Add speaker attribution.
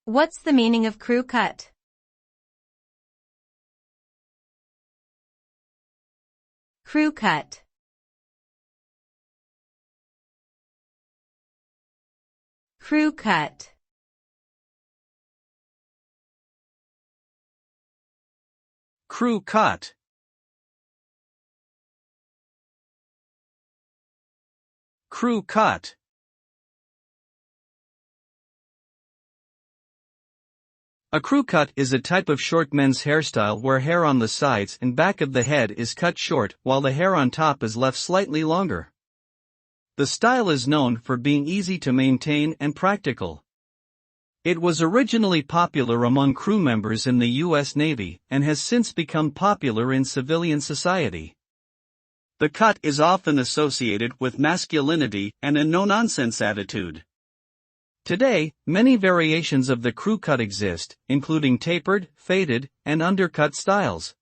Speaker 1: What's the meaning of crew cut? Crew cut. Crew cut.
Speaker 2: Crew cut. Crew cut. A crew cut is a type of short men's hairstyle where hair on the sides and back of the head is cut short while the hair on top is left slightly longer. The style is known for being easy to maintain and practical. It was originally popular among crew members in the U.S. Navy and has since become popular in civilian society. The cut is often associated with masculinity and a no-nonsense attitude. Today, many variations of the crew cut exist, including tapered, faded, and undercut styles.